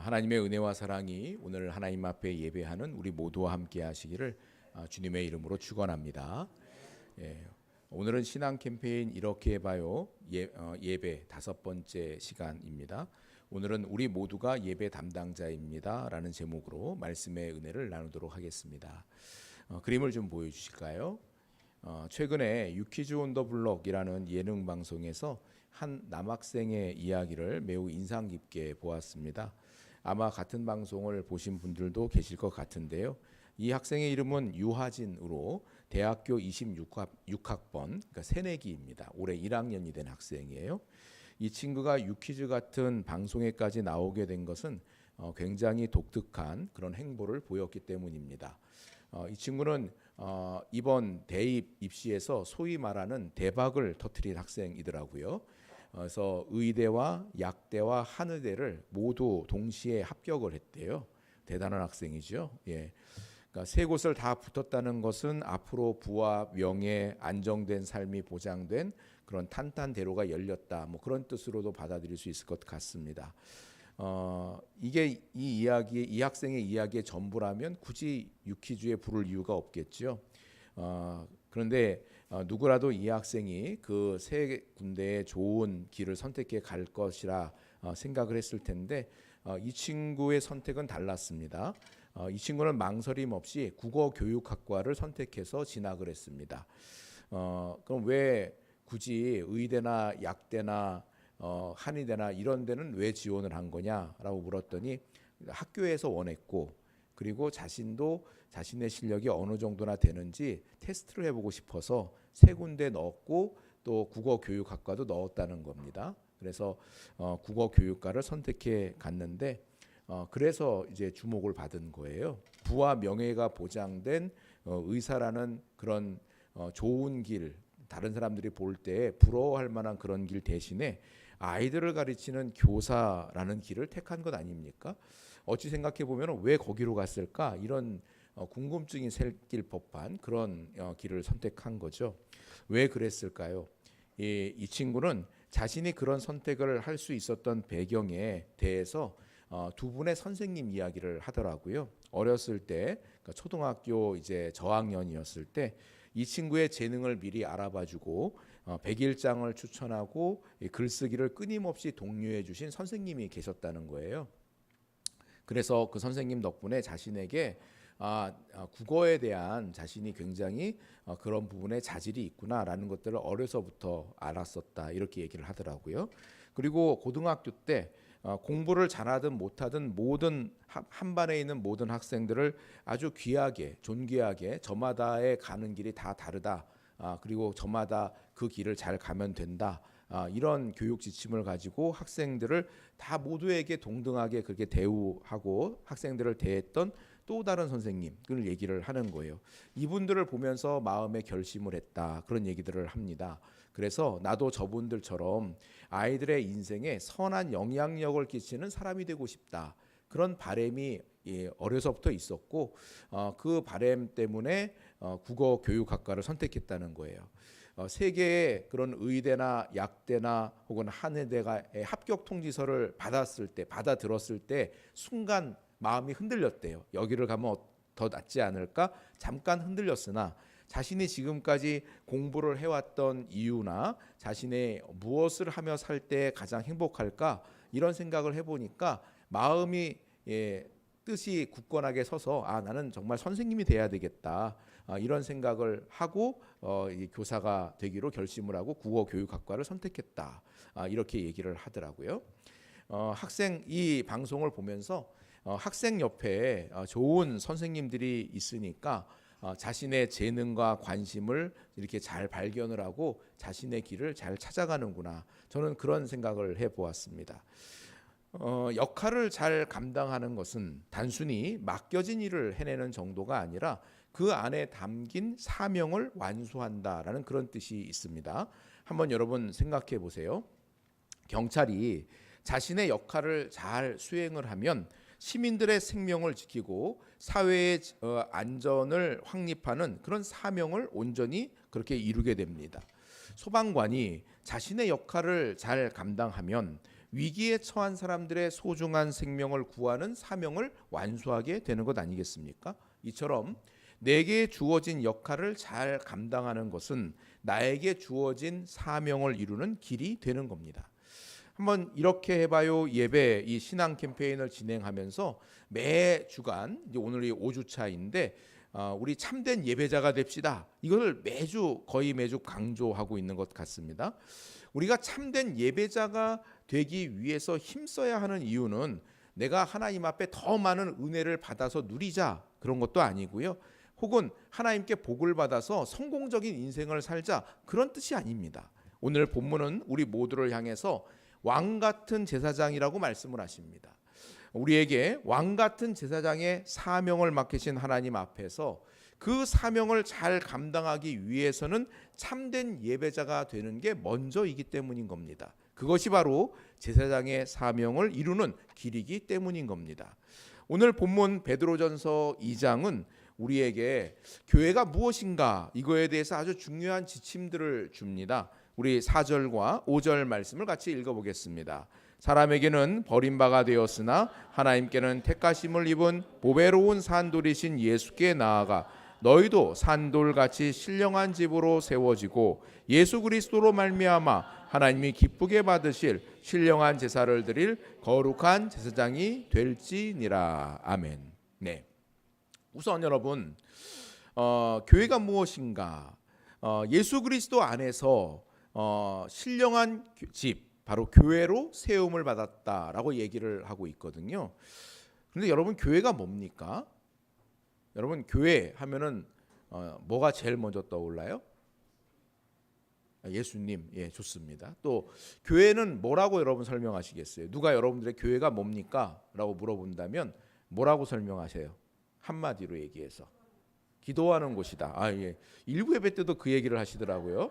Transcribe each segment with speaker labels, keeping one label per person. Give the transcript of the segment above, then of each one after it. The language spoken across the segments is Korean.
Speaker 1: 하나님의 은혜와 사랑이 오늘 하나님 앞에 예배하는 우리 모두와 함께 하시기를 주님의 이름으로 축원합니다. 오늘은 신앙 캠페인 이렇게 해봐요 예배 5번째 시간입니다. 오늘은 우리 모두가 예배 담당자입니다 라는 제목으로 말씀의 은혜를 나누도록 하겠습니다. 그림을 좀 보여주실까요? 최근에 유퀴즈 온 더 블럭이라는 예능 방송에서 한 남학생의 이야기를 매우 인상 깊게 보았습니다. 아마 같은 방송을 보신 분들도 계실 것 같은데요. 이 학생의 이름은 유하진으로 대학교 26학번, 그러니까 새내기입니다. 올해 1학년이 된 학생이에요. 이 친구가 유퀴즈 같은 방송에까지 나오게 된 것은 굉장히 독특한 그런 행보를 보였기 때문입니다. 이 친구는 이번 대입 입시에서 소위 말하는 대박을 터뜨린 학생이더라고요. 그래서 의대와 약대와 한의대를 모두 동시에 합격을 했대요. 대단한 학생이죠. 그러니까 세 곳을 다 붙었다는 것은 앞으로 부와 명예, 안정된 삶이 보장된 그런 탄탄대로가 열렸다. 뭐 그런 뜻으로도 받아들일 수 있을 것 같습니다. 이게 이 학생의 이야기의 전부라면 굳이 유퀴즈에 부를 이유가 없겠죠. 그런데 누구라도 이 학생이 그 세 군데의 좋은 길을 선택해 갈 것이라 생각을 했을 텐데 이 친구의 선택은 달랐습니다. 이 친구는 망설임 없이 국어교육학과를 선택해서 진학을 했습니다. 그럼 왜 굳이 의대나 약대나 한의대나 이런 데는 왜 지원을 한 거냐라고 물었더니 학교에서 원했고, 그리고 자신도 자신의 실력이 어느 정도나 되는지 테스트를 해보고 싶어서 세 군데 넣었고 또 국어교육학과도 넣었다는 겁니다. 그래서 국어교육과를 선택해 갔는데 그래서 이제 주목을 받은 거예요. 부와 명예가 보장된 의사라는 그런 좋은 길, 다른 사람들이 볼 때 부러워할 만한 그런 길 대신에 아이들을 가르치는 교사라는 길을 택한 것 아닙니까? 어찌 생각해 보면 왜 거기로 갔을까? 이런 궁금증이 생길 법한 그런 길을 선택한 거죠. 왜 그랬을까요? 이 친구는 자신이 그런 선택을 할 수 있었던 배경에 대해서 두 분의 선생님 이야기를 하더라고요. 어렸을 때, 그러니까 초등학교 이제 저학년이었을 때 이 친구의 재능을 미리 알아봐주고 백일장을 추천하고 글쓰기를 끊임없이 독려해 주신 선생님이 계셨다는 거예요. 그래서 그 선생님 덕분에 자신에게 국어에 대한 자신이 굉장히 그런 부분에 자질이 있구나라는 것들을 어려서부터 알았었다, 이렇게 얘기를 하더라고요. 그리고 고등학교 때 공부를 잘하든 못하든 모든 한 반에 있는 모든 학생들을 아주 귀하게 존귀하게 저마다의 가는 길이 다 다르다. 그리고 저마다 그 길을 잘 가면 된다. 이런 교육 지침을 가지고 학생들을 다 모두에게 동등하게 그렇게 대우하고 학생들을 대했던 또 다른 선생님을 얘기를 하는 거예요. 이분들을 보면서 마음에 결심을 했다, 그런 얘기들을 합니다. 그래서 나도 저분들처럼 아이들의 인생에 선한 영향력을 끼치는 사람이 되고 싶다, 그런 바람이 어려서부터 있었고 그 바람 때문에 국어교육학과를 선택했다는 거예요. 세계의 그런 의대나 약대나 혹은 한의대가 합격 통지서를 받아들었을 때 순간 마음이 흔들렸대요. 여기를 가면 더 낫지 않을까? 잠깐 흔들렸으나 자신이 지금까지 공부를 해왔던 이유나 자신의 무엇을 하며 살 때 가장 행복할까? 이런 생각을 해보니까 마음이 뜻이 굳건하게 서서 나는 정말 선생님이 돼야 되겠다, 이런 생각을 하고 교사가 되기로 결심을 하고 국어교육학과를 선택했다, 이렇게 얘기를 하더라고요. 학생 이 방송을 보면서 학생 옆에 좋은 선생님들이 있으니까 자신의 재능과 관심을 이렇게 잘 발견을 하고 자신의 길을 잘 찾아가는구나, 저는 그런 생각을 해보았습니다. 역할을 잘 감당하는 것은 단순히 맡겨진 일을 해내는 정도가 아니라 그 안에 담긴 사명을 완수한다라는 그런 뜻이 있습니다. 한번 여러분 생각해 보세요. 경찰이 자신의 역할을 잘 수행을 하면 시민들의 생명을 지키고 사회의 안전을 확립하는 그런 사명을 온전히 그렇게 이루게 됩니다. 소방관이 자신의 역할을 잘 감당하면 위기에 처한 사람들의 소중한 생명을 구하는 사명을 완수하게 되는 것 아니겠습니까? 이처럼 내게 주어진 역할을 잘 감당하는 것은 나에게 주어진 사명을 이루는 길이 되는 겁니다. 한번 이렇게 해봐요 예배 이 신앙 캠페인을 진행하면서 매 주간 이제 오늘이 5주차인데 우리 참된 예배자가 됩시다. 이걸 거의 매주 강조하고 있는 것 같습니다. 우리가 참된 예배자가 되기 위해서 힘써야 하는 이유는 내가 하나님 앞에 더 많은 은혜를 받아서 누리자 그런 것도 아니고요. 혹은 하나님께 복을 받아서 성공적인 인생을 살자 그런 뜻이 아닙니다. 오늘 본문은 우리 모두를 향해서 왕 같은 제사장이라고 말씀을 하십니다. 우리에게 왕 같은 제사장의 사명을 맡기신 하나님 앞에서 그 사명을 잘 감당하기 위해서는 참된 예배자가 되는 게 먼저이기 때문인 겁니다. 그것이 바로 제사장의 사명을 이루는 길이기 때문인 겁니다. 오늘 본문 베드로전서 2장은 우리에게 교회가 무엇인가 이거에 대해서 아주 중요한 지침들을 줍니다. 우리 4절과 5절 말씀을 같이 읽어보겠습니다. 사람에게는 버림바가 되었으나 하나님께는 택하심을 입은 보배로운 산돌이신 예수께 나아가 너희도 산돌같이 신령한 집으로 세워지고 예수 그리스도로 말미암아 하나님이 기쁘게 받으실 신령한 제사를 드릴 거룩한 제사장이 될지니라. 아멘. 네. 우선 여러분 교회가 무엇인가? 예수 그리스도 안에서 신령한 집 바로 교회로 세움을 받았다라고 얘기를 하고 있거든요. 그런데 여러분 교회가 뭡니까? 여러분 교회 하면은 뭐가 제일 먼저 떠올라요? 예수님. 예, 좋습니다. 또 교회는 뭐라고 여러분 설명하시겠어요? 누가 여러분들의 교회가 뭡니까? 라고 물어본다면 뭐라고 설명하세요? 한마디로 얘기해서 기도하는 곳이다. 예. 일부 예배 때도 그 얘기를 하시더라고요.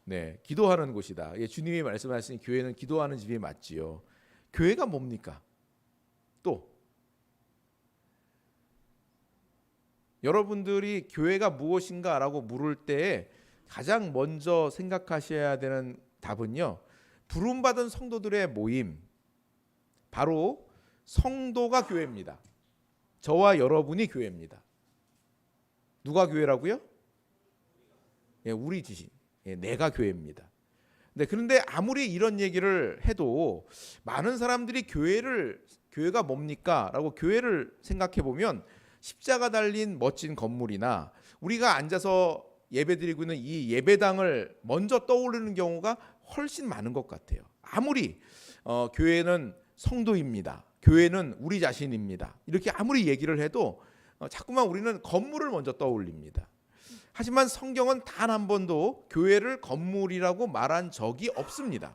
Speaker 1: 네, 기도하는 곳이다. 예, 주님이 말씀하신 교회는 기도하는 집이 맞지요. 교회가 뭡니까? 또 여러분들이 교회가 무엇인가라고 물을 때 가장 먼저 생각하셔야 되는 답은요. 부름받은 성도들의 모임, 바로 성도가 교회입니다. 저와 여러분이 교회입니다. 누가 교회라고요? 예, 우리 지신. 예, 내가 교회입니다. 그런데 아무리 이런 얘기를 해도 많은 사람들이 교회가 뭡니까? 라고 교회를 생각해 보면 십자가 달린 멋진 건물이나 우리가 앉아서 예배드리고 있는 이 예배당을 먼저 떠오르는 경우가 훨씬 많은 것 같아요. 아무리 교회는 성도입니다. 교회는 우리 자신입니다. 이렇게 아무리 얘기를 해도 자꾸만 우리는 건물을 먼저 떠올립니다. 하지만 성경은 단 한 번도 교회를 건물이라고 말한 적이 없습니다.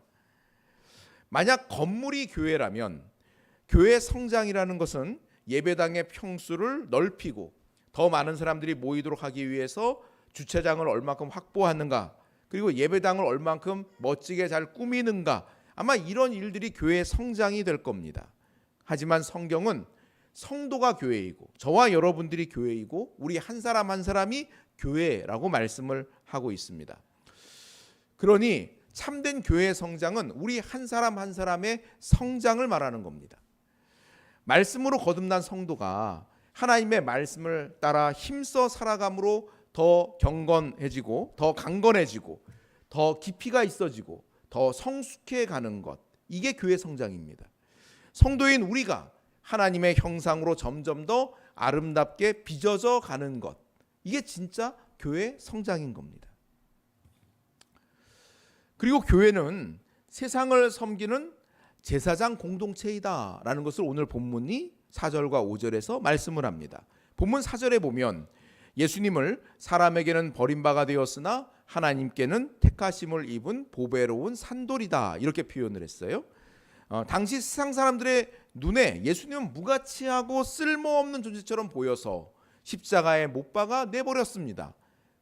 Speaker 1: 만약 건물이 교회라면 교회 성장이라는 것은 예배당의 평수를 넓히고 더 많은 사람들이 모이도록 하기 위해서 주차장을 얼마큼 확보하는가, 그리고 예배당을 얼만큼 멋지게 잘 꾸미는가, 아마 이런 일들이 교회의 성장이 될 겁니다. 하지만 성경은 성도가 교회이고 저와 여러분들이 교회이고 우리 한 사람 한 사람이 교회라고 말씀을 하고 있습니다. 그러니 참된 교회의 성장은 우리 한 사람 한 사람의 성장을 말하는 겁니다. 말씀으로 거듭난 성도가 하나님의 말씀을 따라 힘써 살아감으로 더 경건해지고 더 강건해지고 더 깊이가 있어지고 더 성숙해 가는 것, 이게 교회 성장입니다. 성도인 우리가 하나님의 형상으로 점점 더 아름답게 빚어져 가는 것, 이게 진짜 교회 성장인 겁니다. 그리고 교회는 세상을 섬기는 제사장 공동체이다라는 것을 오늘 본문이 4절과 5절에서 말씀을 합니다. 본문 4절에 보면 예수님을 사람에게는 버림바가 되었으나 하나님께는 택하심을 입은 보배로운 산돌이다, 이렇게 표현을 했어요. 당시 세상 사람들의 눈에 예수님은 무가치하고 쓸모없는 존재처럼 보여서 십자가에 못 박아 내버렸습니다.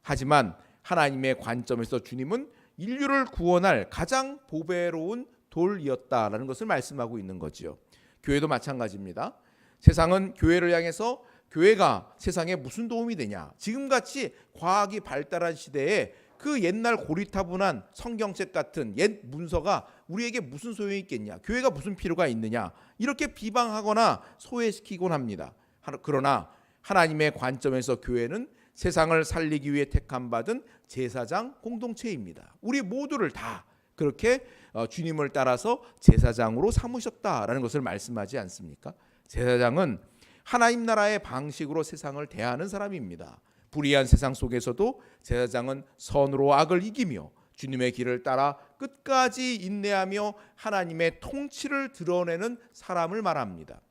Speaker 1: 하지만 하나님의 관점에서 주님은 인류를 구원할 가장 보배로운 돌이었다라는 것을 말씀하고 있는 거지요. 교회도 마찬가지입니다. 세상은 교회를 향해서 교회가 세상에 무슨 도움이 되냐, 지금같이 과학이 발달한 시대에 그 옛날 고리타분한 성경책 같은 옛 문서가 우리에게 무슨 소용이 있겠냐, 교회가 무슨 필요가 있느냐, 이렇게 비방하거나 소외시키곤 합니다. 그러나 하나님의 관점에서 교회는 세상을 살리기 위해 택함받은 제사장 공동체입니다. 우리 모두를 다 그렇게 주님을 따라서 제사장으로 삼으셨다라는 것을 말씀하지 않습니까? 제사장은 하나님 나라의 방식으로 세상을 대하는 사람입니다. 불의한 세상 속에서도 제사장은 선으로 악을 이기며 주님의 길을 따라 끝까지 인내하며 하나님의 통치를 드러내는 사람을 말합니다.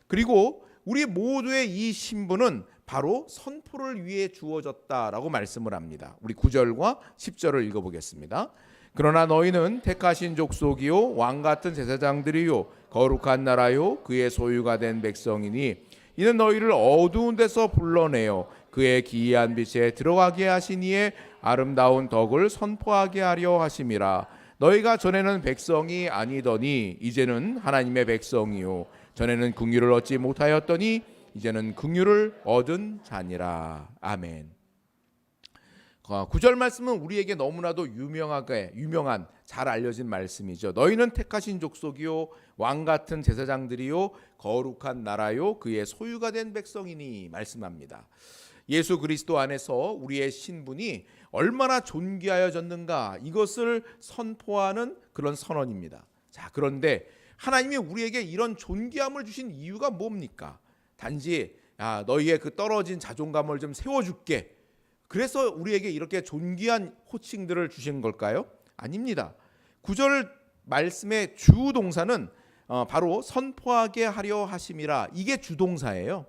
Speaker 1: 그리고 우리 모두의 이 신분은 바로 선포를 위해 주어졌다라고 말씀을 합니다. 우리 9절과 10절을 읽어보겠습니다. 그러나 너희는 택하신 족속이요 왕같은 제사장들이요 거룩한 나라요 그의 소유가 된 백성이니 이는 너희를 어두운 데서 불러내어 그의 기이한 빛에 들어가게 하시니에 아름다운 덕을 선포하게 하려 하심이라. 너희가 전에는 백성이 아니더니 이제는 하나님의 백성이요 전에는 긍휼을 얻지 못하였더니 이제는 긍휼을 얻은 자니라. 아멘. 9절 말씀은 우리에게 너무나도 유명한 잘 알려진 말씀이죠. 너희는 택하신 족속이요 왕같은 제사장들이요 거룩한 나라요 그의 소유가 된 백성이니 말씀합니다. 예수 그리스도 안에서 우리의 신분이 얼마나 존귀하여졌는가, 이것을 선포하는 그런 선언입니다. 자, 그런데 하나님이 우리에게 이런 존귀함을 주신 이유가 뭡니까? 단지 너희의 그 떨어진 자존감을 좀 세워줄게, 그래서 우리에게 이렇게 존귀한 호칭들을 주신 걸까요? 아닙니다. 9절 말씀의 주동사는 바로 선포하게 하려 하심이라, 이게 주동사예요.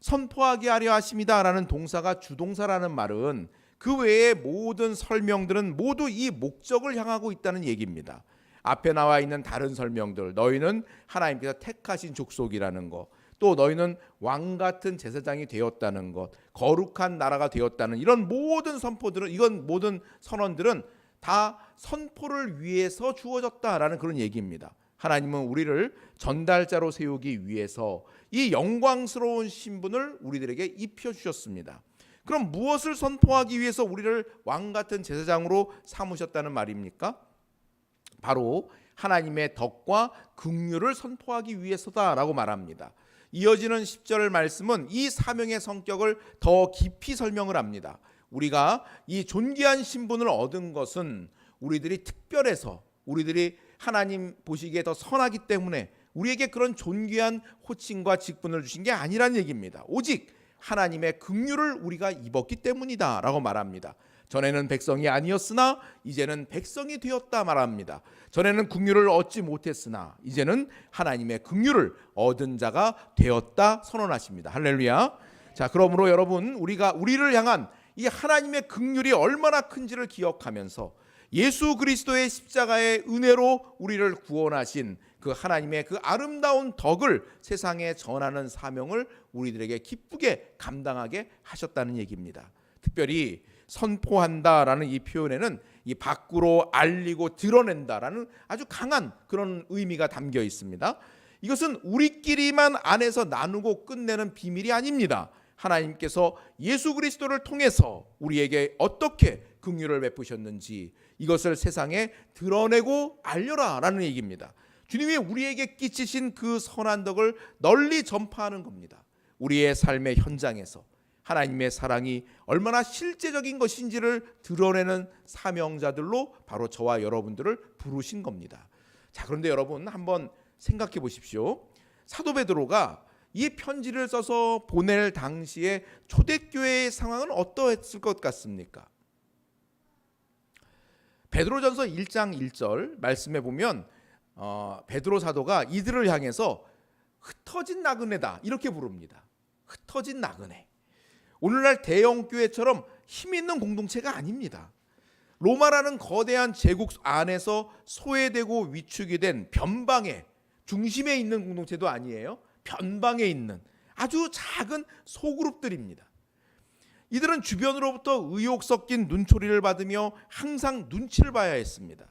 Speaker 1: 선포하게 하려 하심이다라는 동사가 주동사라는 말은 그 외의 모든 설명들은 모두 이 목적을 향하고 있다는 얘기입니다. 앞에 나와 있는 다른 설명들, 너희는 하나님께서 택하신 족속이라는 것, 또 너희는 왕같은 제사장이 되었다는 것, 거룩한 나라가 되었다는 이런 모든 선포들은, 이건 모든 선언들은 다 선포를 위해서 주어졌다라는 그런 얘기입니다. 하나님은 우리를 전달자로 세우기 위해서 이 영광스러운 신분을 우리들에게 입혀주셨습니다. 그럼 무엇을 선포하기 위해서 우리를 왕같은 제사장으로 삼으셨다는 말입니까? 바로 하나님의 덕과 긍휼을 선포하기 위해서다라고 말합니다. 이어지는 10절 말씀은 이 사명의 성격을 더 깊이 설명을 합니다. 우리가 이 존귀한 신분을 얻은 것은 우리들이 특별해서, 우리들이 하나님 보시기에 더 선하기 때문에 우리에게 그런 존귀한 호칭과 직분을 주신 게 아니란 얘기입니다. 오직 하나님의 긍휼을 우리가 입었기 때문이다 라고 말합니다. 전에는 백성이 아니었으나 이제는 백성이 되었다 말합니다. 전에는 긍휼을 얻지 못했으나 이제는 하나님의 긍휼을 얻은 자가 되었다 선언하십니다. 할렐루야. 자, 그러므로 여러분, 우리를 향한 이 하나님의 긍휼이 얼마나 큰지를 기억하면서 예수 그리스도의 십자가의 은혜로 우리를 구원하신 그 하나님의 그 아름다운 덕을 세상에 전하는 사명을 우리들에게 기쁘게 감당하게 하셨다는 얘기입니다. 특별히 선포한다라는 이 표현에는 이 밖으로 알리고 드러낸다라는 아주 강한 그런 의미가 담겨 있습니다. 이것은 우리끼리만 안에서 나누고 끝내는 비밀이 아닙니다. 하나님께서 예수 그리스도를 통해서 우리에게 어떻게 긍휼을 베푸셨는지 이것을 세상에 드러내고 알려라라는 얘기입니다. 주님이 우리에게 끼치신 그 선한 덕을 널리 전파하는 겁니다. 우리의 삶의 현장에서 하나님의 사랑이 얼마나 실제적인 것인지를 드러내는 사명자들로 바로 저와 여러분들을 부르신 겁니다. 자, 그런데 여러분 한번 생각해 보십시오. 사도 베드로가 이 편지를 써서 보낼 당시에 초대교회의 상황은 어떠했을 것 같습니까? 베드로전서 1장 1절 말씀해 보면 베드로 사도가 이들을 향해서 흩어진 나그네다 이렇게 부릅니다. 흩어진 나그네. 오늘날 대형 교회처럼 힘 있는 공동체가 아닙니다. 로마라는 거대한 제국 안에서 소외되고 위축이 된 변방에 중심에 있는 공동체도 아니에요. 변방에 있는 아주 작은 소그룹들입니다. 이들은 주변으로부터 의욕 섞인 눈초리를 받으며 항상 눈치를 봐야 했습니다.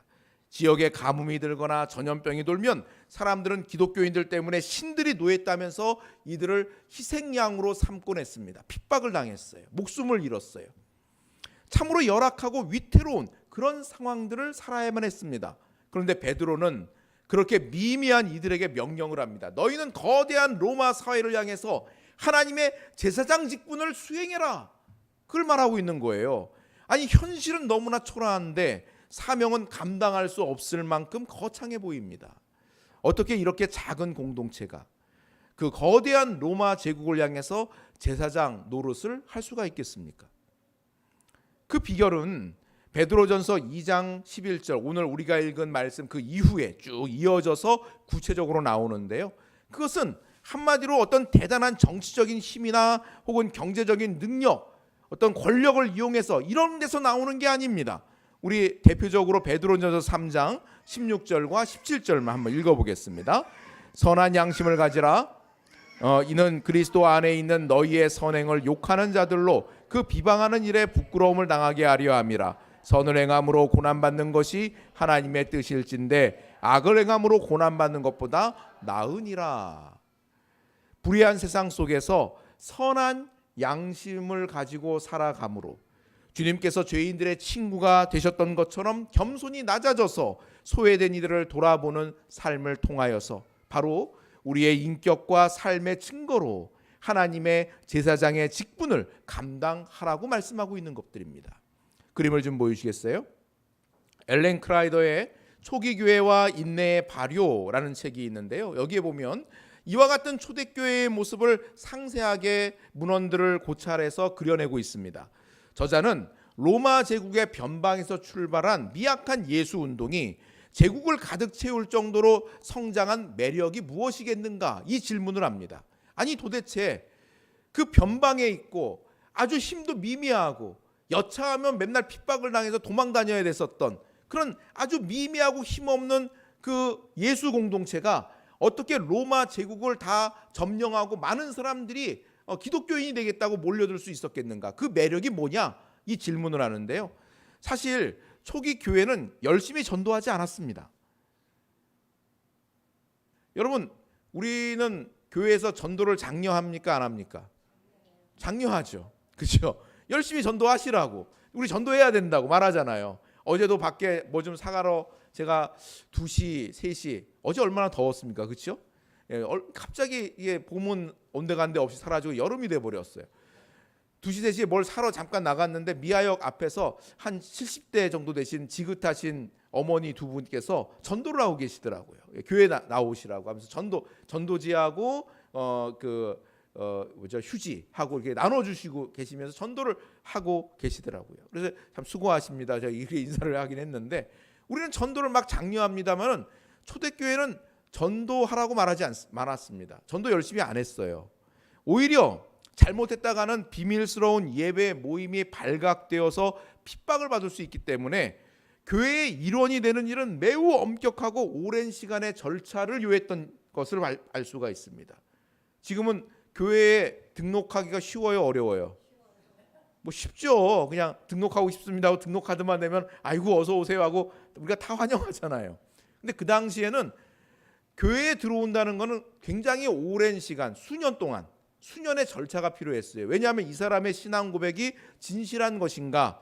Speaker 1: 지역에 가뭄이 들거나 전염병이 돌면 사람들은 기독교인들 때문에 신들이 노했다면서 이들을 희생양으로 삼곤 했습니다. 핍박을 당했어요. 목숨을 잃었어요. 참으로 열악하고 위태로운 그런 상황들을 살아야만 했습니다. 그런데 베드로는 그렇게 미미한 이들에게 명령을 합니다. 너희는 거대한 로마 사회를 향해서 하나님의 제사장 직분을 수행해라. 그걸 말하고 있는 거예요. 아니, 현실은 너무나 초라한데 사명은 감당할 수 없을 만큼 거창해 보입니다. 어떻게 이렇게 작은 공동체가 그 거대한 로마 제국을 향해서 제사장 노릇을 할 수가 있겠습니까? 그 비결은 베드로전서 2장 11절, 오늘 우리가 읽은 말씀 그 이후에 쭉 이어져서 구체적으로 나오는데요. 그것은 한마디로 어떤 대단한 정치적인 힘이나 혹은 경제적인 능력, 어떤 권력을 이용해서 이런 데서 나오는 게 아닙니다. 우리 대표적으로 베드로전서 3장 16절과 17절만 한번 읽어보겠습니다. 선한 양심을 가지라. 이는 그리스도 안에 있는 너희의 선행을 욕하는 자들로 그 비방하는 일에 부끄러움을 당하게 하려 함이라. 선을 행함으로 고난받는 것이 하나님의 뜻일진데 악을 행함으로 고난받는 것보다 나으니라. 불의한 세상 속에서 선한 양심을 가지고 살아감으로 주님께서 죄인들의 친구가 되셨던 것처럼 겸손히 낮아져서 소외된 이들을 돌아보는 삶을 통하여서 바로 우리의 인격과 삶의 증거로 하나님의 제사장의 직분을 감당하라고 말씀하고 있는 것들입니다. 그림을 좀 보여주시겠어요? 엘렌 크라이더의 초기 교회와 인내의 발효라는 책이 있는데요. 여기에 보면 이와 같은 초대교회의 모습을 상세하게 문헌들을 고찰해서 그려내고 있습니다. 저자는 로마 제국의 변방에서 출발한 미약한 예수 운동이 제국을 가득 채울 정도로 성장한 매력이 무엇이겠는가, 이 질문을 합니다. 아니, 도대체 그 변방에 있고 아주 힘도 미미하고 여차하면 맨날 핍박을 당해서 도망 다녀야 됐었던 그런 아주 미미하고 힘없는 그 예수 공동체가 어떻게 로마 제국을 다 점령하고 많은 사람들이 기독교인이 되겠다고 몰려들 수 있었겠는가? 그 매력이 뭐냐? 이 질문을 하는데요. 사실 초기 교회는 열심히 전도하지 않았습니다. 여러분, 우리는 교회에서 전도를 장려합니까? 안 합니까? 장려하죠. 그렇죠? 열심히 전도하시라고, 우리 전도해야 된다고 말하잖아요. 어제도 밖에 뭐 좀 사가러 제가 2시, 3시, 어제 얼마나 더웠습니까? 그렇죠? 갑자기 이게 봄은 온데간데 없이 사라지고 여름이 돼버렸어요. 2시, 3시에 뭘 사러 잠깐 나갔는데 미아역 앞에서 한 70대 정도 되신 지긋하신 어머니 두 분께서 전도를 하고 계시더라고요. 교회 나오시라고 하면서 전도지하고 휴지하고 이렇게 나눠주시고 계시면서 전도를 하고 계시더라고요. 그래서 참 수고하십니다. 제가 이렇게 인사를 하긴 했는데, 우리는 전도를 막 장려합니다만은 초대교회는 전도하라고 말하지 않았습니다. 전도 열심히 안 했어요. 오히려 잘못했다가는 비밀스러운 예배 모임이 발각되어서 핍박을 받을 수 있기 때문에 교회의 일원이 되는 일은 매우 엄격하고 오랜 시간의 절차를 요했던 것을 알 수가 있습니다. 지금은 교회에 등록하기가 쉬워요, 어려워요? 뭐 쉽죠. 그냥 등록하고 싶습니다 하고 등록카드만 내면 아이고 어서 오세요 하고 우리가 다 환영하잖아요. 근데 그 당시에는 교회에 들어온다는 것은 굉장히 오랜 시간, 수년 동안, 수년의 절차가 필요했어요. 왜냐하면 이 사람의 신앙 고백이 진실한 것인가,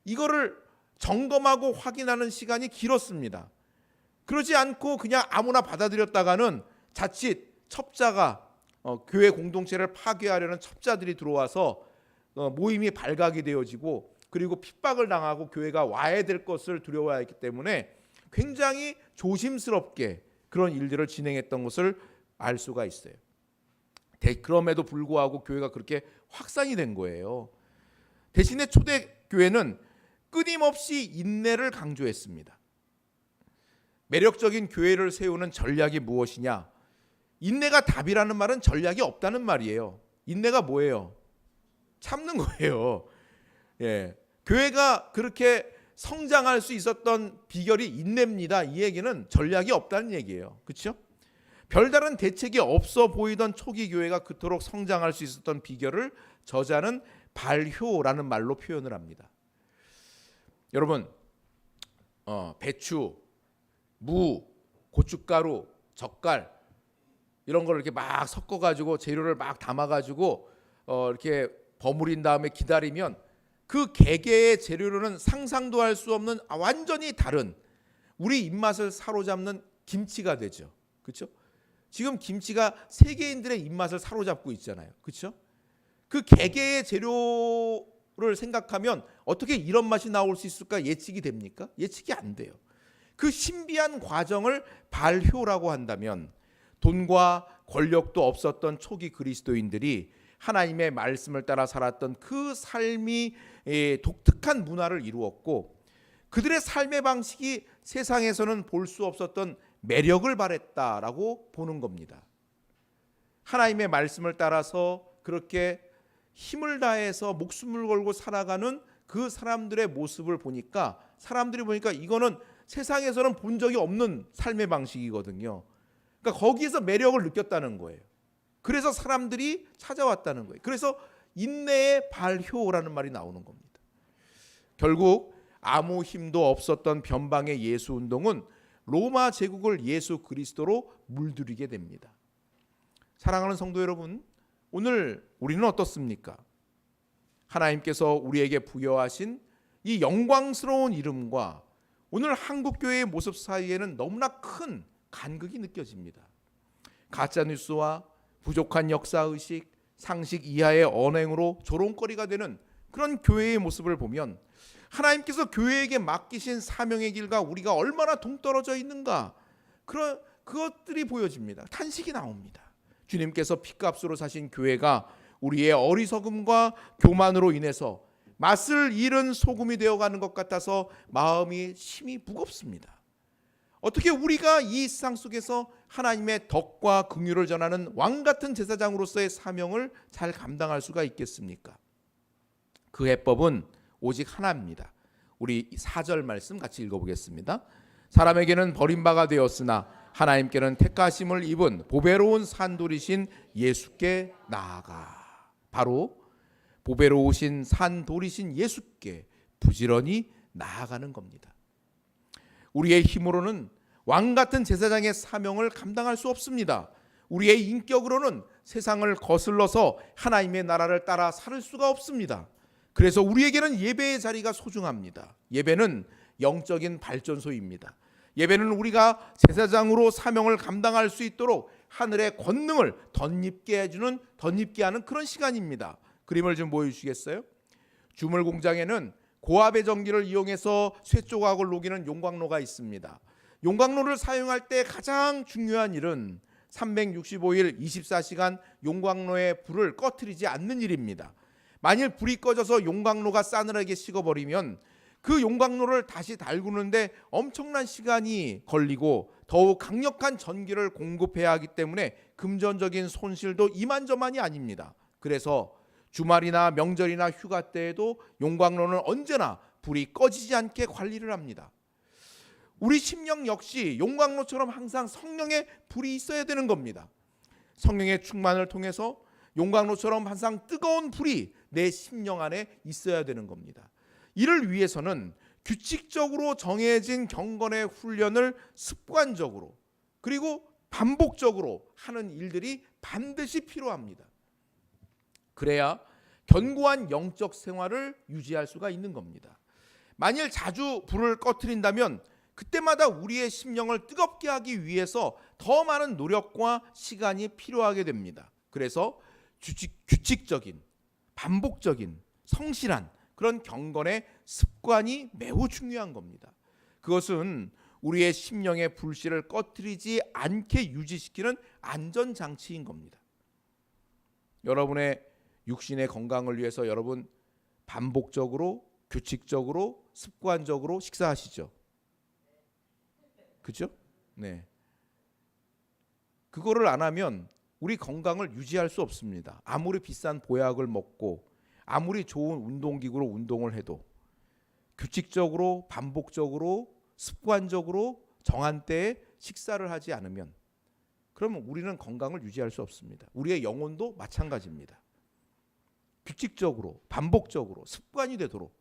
Speaker 1: 이거를 점검하고 확인하는 시간이 길었습니다. 그러지 않고 그냥 아무나 받아들였다가는 자칫 첩자가 교회 공동체를 파괴하려는 첩자들이 들어와서 모임이 발각이 되어지고, 그리고 핍박을 당하고 교회가 와야 될 것을 두려워했기 때문에 굉장히 조심스럽게 그런 일들을 진행했던 것을 알 수가 있어요. 그럼에도 불구하고 교회가 그렇게 확산이 된 거예요. 대신에 초대교회는 끊임없이 인내를 강조했습니다. 매력적인 교회를 세우는 전략이 무엇이냐? 인내가 답이라는 말은 전략이 없다는 말이에요. 인내가 뭐예요? 참는 거예요. 예. 교회가 그렇게 성장할 수 있었던 비결이 인내입니다. 이 얘기는 전략이 없다는 얘기예요. 그렇죠? 별다른 대책이 없어 보이던 초기 교회가 그토록 성장할 수 있었던 비결을 저자는 발효라는 말로 표현을 합니다. 여러분, 배추, 무, 고춧가루, 젓갈 이런 걸 이렇게 막 섞어가지고 재료를 막 담아가지고 이렇게 버무린 다음에 기다리면 그 개개의 재료로는 상상도 할 수 없는 완전히 다른 우리 입맛을 사로잡는 김치가 되죠. 그렇죠? 지금 김치가 세계인들의 입맛을 사로잡고 있잖아요. 그렇죠? 그 개개의 재료를 생각하면 어떻게 이런 맛이 나올 수 있을까 예측이 됩니까? 예측이 안 돼요. 그 신비한 과정을 발효라고 한다면 돈과 권력도 없었던 초기 그리스도인들이 하나님의 말씀을 따라 살았던 그 삶이 독특한 문화를 이루었고 그들의 삶의 방식이 세상에서는 볼 수 없었던 매력을 발했다라고 보는 겁니다. 하나님의 말씀을 따라서 그렇게 힘을 다해서 목숨을 걸고 살아가는 그 사람들의 모습을 보니까 사람들이 보니까 이거는 세상에서는 본 적이 없는 삶의 방식이거든요. 그러니까 거기에서 매력을 느꼈다는 거예요. 그래서 사람들이 찾아왔다는 거예요. 그래서 인내의 발효라는 말이 나오는 겁니다. 결국 아무 힘도 없었던 변방의 예수 운동은 로마 제국을 예수 그리스도로 물들이게 됩니다. 사랑하는 성도 여러분, 오늘 우리는 어떻습니까? 하나님께서 우리에게 부여하신 이 영광스러운 이름과 오늘 한국교회의 모습 사이에는 너무나 큰 간극이 느껴집니다. 가짜뉴스와 부족한 역사의식, 상식 이하의 언행으로 조롱거리가 되는 그런 교회의 모습을 보면 하나님께서 교회에게 맡기신 사명의 길과 우리가 얼마나 동떨어져 있는가 그런 그것들이 보여집니다. 탄식이 나옵니다. 주님께서 피값으로 사신 교회가 우리의 어리석음과 교만으로 인해서 맛을 잃은 소금이 되어가는 것 같아서 마음이 심히 무겁습니다. 어떻게 우리가 이 세상 속에서 하나님의 덕과 긍휼을 전하는 왕같은 제사장으로서의 사명을 잘 감당할 수가 있겠습니까? 그 해법은 오직 하나입니다. 우리 4절 말씀 같이 읽어보겠습니다. 사람에게는 버림바가 되었으나 하나님께는 택하심을 입은 보배로운 산돌이신 예수께 나아가. 바로 보배로우신 산돌이신 예수께 부지런히 나아가는 겁니다. 우리의 힘으로는 왕같은 제사장의 사명을 감당할 수 없습니다. 우리의 인격으로는 세상을 거슬러서 하나님의 나라를 따라 살 수가 없습니다. 그래서 우리에게는 예배의 자리가 소중합니다. 예배는 영적인 발전소입니다. 예배는 우리가 제사장으로 사명을 감당할 수 있도록 하늘의 권능을 덧입게 하는 그런 시간입니다. 그림을 좀 보여주시겠어요? 주물 공장에는 고압의 전기를 이용해서 쇠조각을 녹이는 용광로가 있습니다. 용광로를 사용할 때 가장 중요한 일은 365일 24시간 용광로의 불을 꺼트리지 않는 일입니다. 만일 불이 꺼져서 용광로가 싸늘하게 식어버리면 그 용광로를 다시 달구는데 엄청난 시간이 걸리고 더욱 강력한 전기를 공급해야 하기 때문에 금전적인 손실도 이만저만이 아닙니다. 그래서 주말이나 명절이나 휴가 때에도 용광로는 언제나 불이 꺼지지 않게 관리를 합니다. 우리 심령 역시 용광로처럼 항상 성령의 불이 있어야 되는 겁니다. 성령의 충만을 통해서 용광로처럼 항상 뜨거운 불이 내 심령 안에 있어야 되는 겁니다. 이를 위해서는 규칙적으로 정해진 경건의 훈련을 습관적으로 그리고 반복적으로 하는 일들이 반드시 필요합니다. 그래야 견고한 영적 생활을 유지할 수가 있는 겁니다. 만일 자주 불을 꺼트린다면 그때마다 우리의 심령을 뜨겁게 하기 위해서 더 많은 노력과 시간이 필요하게 됩니다. 그래서 규칙적인, 반복적인, 성실한 그런 경건의 습관이 매우 중요한 겁니다. 그것은 우리의 심령의 불씨를 꺼트리지 않게 유지시키는 안전장치인 겁니다. 여러분의 육신의 건강을 위해서 여러분 반복적으로, 규칙적으로, 습관적으로 식사하시죠? 그죠? 네. 그거를 안 하면 우리 건강을 유지할 수 없습니다. 아무리 비싼 보약을 먹고 아무리 좋은 운동기구로 운동을 해도 규칙적으로, 반복적으로, 습관적으로 정한 때에 식사를 하지 않으면 그러면 우리는 건강을 유지할 수 없습니다. 우리의 영혼도 마찬가지입니다. 규칙적으로, 반복적으로, 습관이 되도록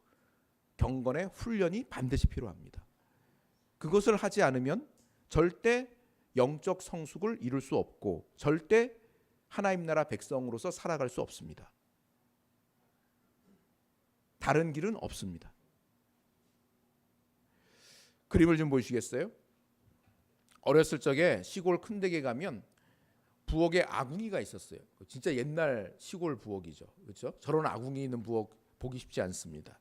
Speaker 1: 경건의 훈련이 반드시 필요합니다. 그것을 하지 않으면 절대 영적 성숙을 이룰 수 없고 절대 하나님 나라 백성으로서 살아갈 수 없습니다. 다른 길은 없습니다. 그림을 좀 보시겠어요? 어렸을 적에 시골 큰 댁에 가면 부엌에 아궁이가 있었어요. 진짜 옛날 시골 부엌이죠. 그렇죠? 저런 아궁이 있는 부엌 보기 쉽지 않습니다.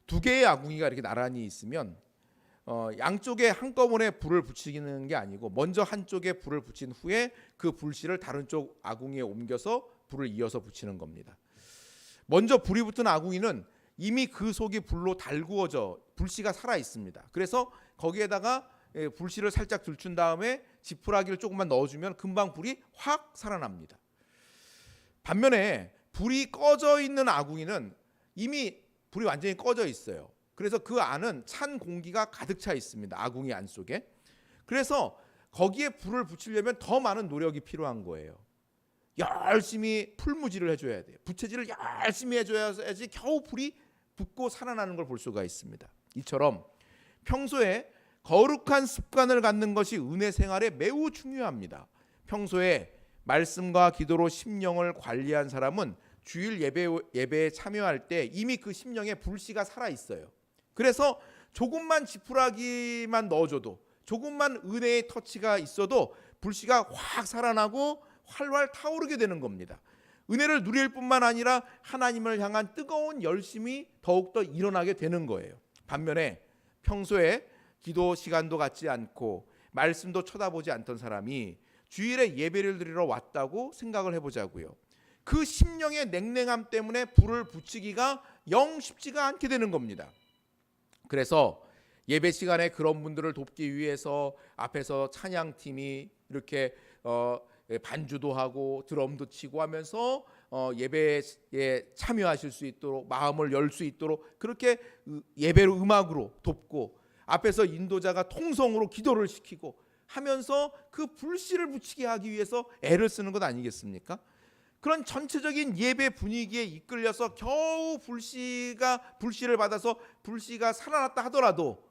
Speaker 1: 두 개의 아궁이가 이렇게 나란히 있으면 양쪽에 한꺼번에 불을 붙이는 게 아니고 먼저 한쪽에 불을 붙인 후에 그 불씨를 다른 쪽 아궁이에 옮겨서 불을 이어서 붙이는 겁니다. 먼저 불이 붙은 아궁이는 이미 그 속이 불로 달구어져 불씨가 살아 있습니다. 그래서 거기에다가 불씨를 살짝 들춘 다음에 지푸라기를 조금만 넣어주면 금방 불이 확 살아납니다. 반면에 불이 꺼져 있는 아궁이는 이미 불이 완전히 꺼져 있어요. 그래서 그 안은 찬 공기가 가득 차 있습니다. 아궁이 안속에. 그래서 거기에 불을 붙이려면 더 많은 노력이 필요한 거예요. 열심히 풀무질을 해줘야 돼요. 부채질을 열심히 해줘야지 겨우 불이 붙고 살아나는 걸 볼 수가 있습니다. 이처럼 평소에 거룩한 습관을 갖는 것이 은혜 생활에 매우 중요합니다. 평소에 말씀과 기도로 심령을 관리한 사람은 주일 예배에 참여할 때 이미 그 심령에 불씨가 살아 있어요. 그래서 조금만 지푸라기만 넣어줘도, 조금만 은혜의 터치가 있어도 불씨가 확 살아나고 활활 타오르게 되는 겁니다. 은혜를 누릴 뿐만 아니라 하나님을 향한 뜨거운 열심이 더욱더 일어나게 되는 거예요. 반면에 평소에 기도 시간도 갖지 않고 말씀도 쳐다보지 않던 사람이 주일에 예배를 드리러 왔다고 생각을 해보자고요. 그 심령의 냉랭함 때문에 불을 붙이기가 영 쉽지가 않게 되는 겁니다. 그래서 예배 시간에 그런 분들을 돕기 위해서 앞에서 찬양팀이 이렇게 반주도 하고 드럼도 치고 하면서 예배에 참여하실 수 있도록 마음을 열 수 있도록 그렇게 예배로 음악으로 돕고 앞에서 인도자가 통성으로 기도를 시키고 하면서 그 불씨를 붙이게 하기 위해서 애를 쓰는 것 아니겠습니까? 그런 전체적인 예배 분위기에 이끌려서 겨우 불씨를 받아서 불씨가 살아났다 하더라도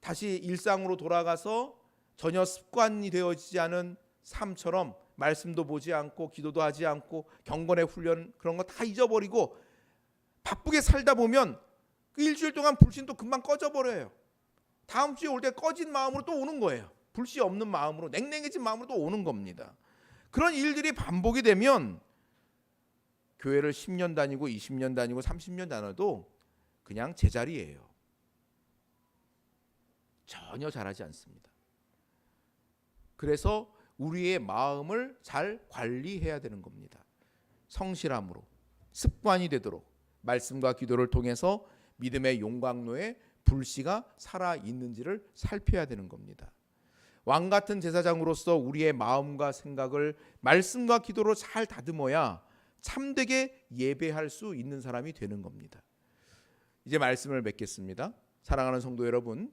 Speaker 1: 다시 일상으로 돌아가서 전혀 습관이 되어지지 않은 삶처럼 말씀도 보지 않고 기도도 하지 않고 경건의 훈련 그런 거 다 잊어버리고 바쁘게 살다 보면 그 일주일 동안 불씨는 또 금방 꺼져버려요. 다음 주에 올 때 꺼진 마음으로 또 오는 거예요. 불씨 없는 마음으로, 냉랭해진 마음으로 또 오는 겁니다. 그런 일들이 반복이 되면 교회를 10년 다니고 20년 다니고 30년 다녀도 그냥 제자리예요. 전혀 잘하지 않습니다. 그래서 우리의 마음을 잘 관리해야 되는 겁니다. 성실함으로 습관이 되도록 말씀과 기도를 통해서 믿음의 용광로에 불씨가 살아있는지를 살펴야 되는 겁니다. 왕같은 제사장으로서 우리의 마음과 생각을 말씀과 기도로 잘 다듬어야 참되게 예배할 수 있는 사람이 되는 겁니다. 이제 말씀을 맺겠습니다. 사랑하는 성도 여러분,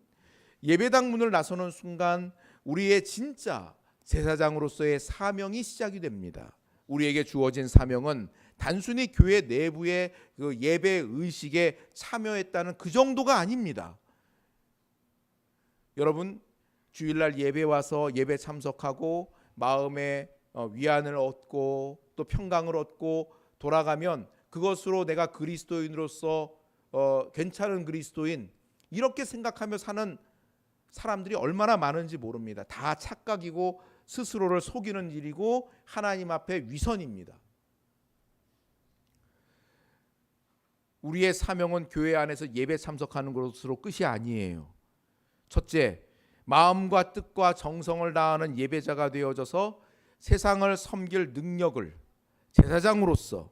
Speaker 1: 예배당 문을 나서는 순간 우리의 진짜 제사장으로서의 사명이 시작이 됩니다. 우리에게 주어진 사명은 단순히 교회 내부의 그 예배 의식에 참여했다는 그 정도가 아닙니다. 여러분, 주일날 예배 와서 예배 참석하고 마음의 위안을 얻고 또 평강을 얻고 돌아가면 그것으로 내가 그리스도인으로서 괜찮은 그리스도인 이렇게 생각하며 사는 사람들이 얼마나 많은지 모릅니다. 다 착각이고 스스로를 속이는 일이고 하나님 앞에 위선입니다. 우리의 사명은 교회 안에서 예배 참석하는 것으로 끝이 아니에요. 첫째, 마음과 뜻과 정성을 다하는 예배자가 되어져서 세상을 섬길 능력을 제사장으로서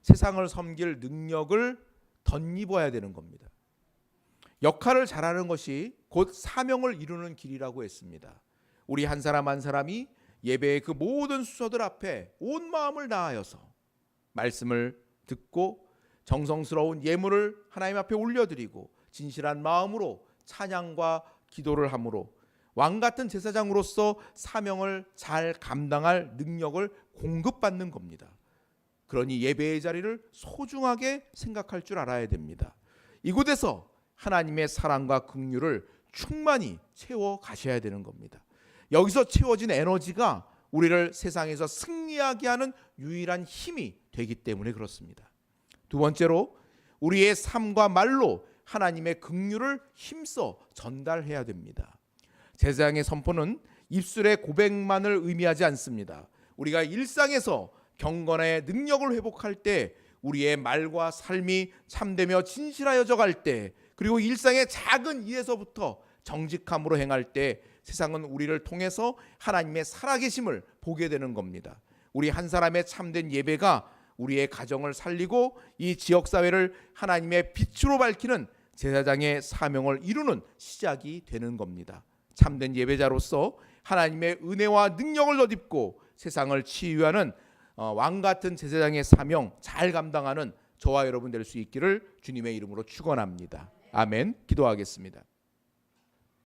Speaker 1: 세상을 섬길 능력을 덧입어야 되는 겁니다. 역할을 잘하는 것이 곧 사명을 이루는 길이라고 했습니다. 우리 한 사람 한 사람이 예배의 그 모든 수저들 앞에 온 마음을 다하여서 말씀을 듣고 정성스러운 예물을 하나님 앞에 올려드리고 진실한 마음으로 찬양과 기도를 함으로 왕같은 제사장으로서 사명을 잘 감당할 능력을 공급받는 겁니다. 그러니 예배의 자리를 소중하게 생각할 줄 알아야 됩니다. 이곳에서 하나님의 사랑과 긍휼을 충만히 채워 가셔야 되는 겁니다. 여기서 채워진 에너지가 우리를 세상에서 승리하게 하는 유일한 힘이 되기 때문에 그렇습니다. 두 번째로 우리의 삶과 말로 하나님의 긍휼을 힘써 전달해야 됩니다. 제사장의 선포는 입술의 고백만을 의미하지 않습니다. 우리가 일상에서 경건의 능력을 회복할 때, 우리의 말과 삶이 참되며 진실하여져 갈 때, 그리고 일상의 작은 일에서부터 정직함으로 행할 때 세상은 우리를 통해서 하나님의 살아계심을 보게 되는 겁니다. 우리 한 사람의 참된 예배가 우리의 가정을 살리고 이 지역사회를 하나님의 빛으로 밝히는 제사장의 사명을 이루는 시작이 되는 겁니다. 참된 예배자로서 하나님의 은혜와 능력을 덧입고 세상을 치유하는 왕같은 제사장의 사명 잘 감당하는 저와 여러분 될 수 있기를 주님의 이름으로 축원합니다. 아멘. 기도하겠습니다.